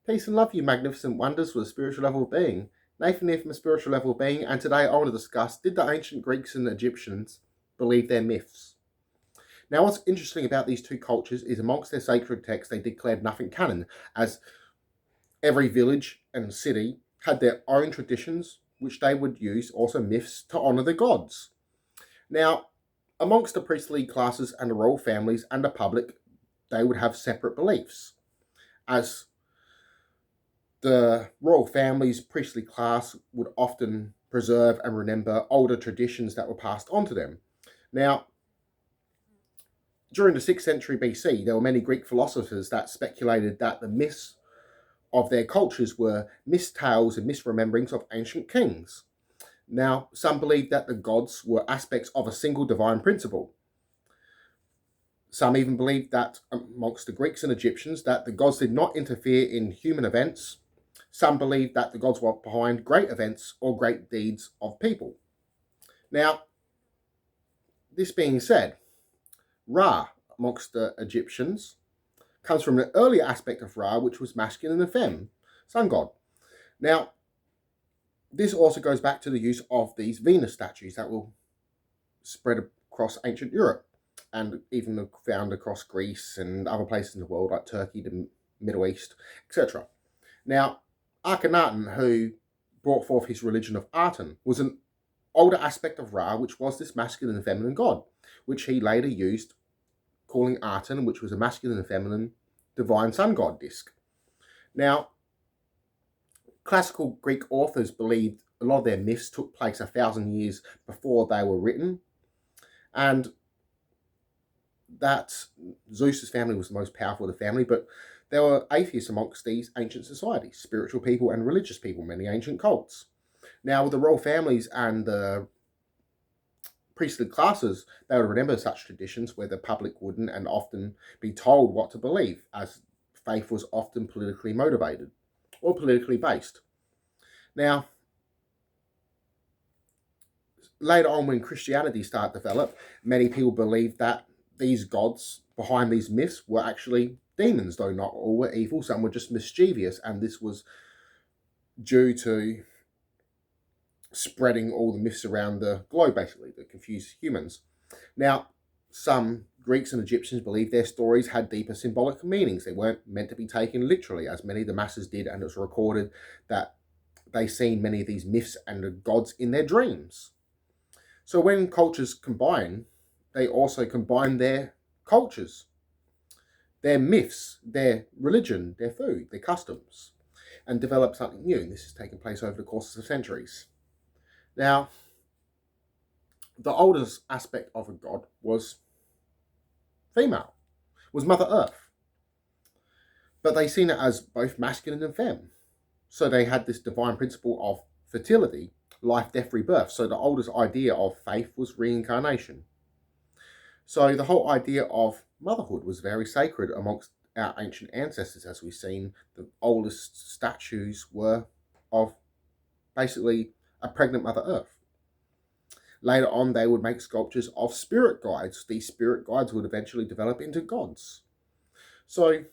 Peace and love, you magnificent wonders with a spiritual level of being. Nathan here from a spiritual level of being, and today I want to discuss, did the ancient Greeks and Egyptians believe their myths? Now, what's interesting about these two cultures is amongst their sacred texts, they declared nothing canon, as every village and city had their own traditions, which they would use, also myths, to honour the gods. Now, amongst the priestly classes and the royal families and the public, they would have separate beliefs, as the royal family's priestly class would often preserve and remember older traditions that were passed on to them. Now, during the 6th century BC, there were many Greek philosophers that speculated that the myths of their cultures were mistales and misrememberings of ancient kings. Now, some believed that the gods were aspects of a single divine principle. Some even believed that amongst the Greeks and Egyptians that the gods did not interfere in human events. Some believed that the gods were behind great events or great deeds of people. Now, this being said, Ra, amongst the Egyptians, comes from an earlier aspect of Ra, which was masculine and femme, sun god. Now, this also goes back to the use of these Venus statues that will spread across ancient Europe and even found across Greece and other places in the world like Turkey, the Middle East, etc. Now, Akhenaten, who brought forth his religion of Aten, was an older aspect of Ra, which was this masculine and feminine god, which he later used, calling Aten, which was a masculine and feminine divine sun god disc. Now, classical Greek authors believed a lot of their myths took place 1,000 years before they were written, and that Zeus's family was the most powerful of the family, but there were atheists amongst these ancient societies, spiritual people and religious people, many ancient cults. Now, with the royal families and the priestly classes, they would remember such traditions where the public wouldn't and often be told what to believe, as faith was often politically motivated or politically based. Now, later on when Christianity started to develop, many people believed that these gods behind these myths were actually demons, though not all were evil. Some were just mischievous, and this was due to spreading all the myths around the globe, basically, to confuse humans. Now, some Greeks and Egyptians believed their stories had deeper symbolic meanings. They weren't meant to be taken literally, as many of the masses did, and it was recorded that they seen many of these myths and the gods in their dreams. So when cultures combine, they also combine their cultures, their myths, their religion, their food, their customs, and develop something new. And this has taken place over the course of centuries. Now, the oldest aspect of a god was female, was Mother Earth. But they seen it as both masculine and femme. So they had this divine principle of fertility, life, death, rebirth. So the oldest idea of faith was reincarnation. So the whole idea of motherhood was very sacred amongst our ancient ancestors. As we've seen, the oldest statues were of basically a pregnant Mother Earth. Later on, they would make sculptures of spirit guides. These spirit guides would eventually develop into gods. So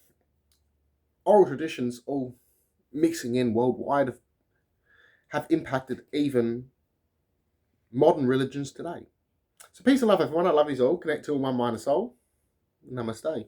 oral traditions, all mixing in worldwide, have impacted even modern religions today. So peace and love, everyone. I love you all. Connect to all one mind and soul. Namaste.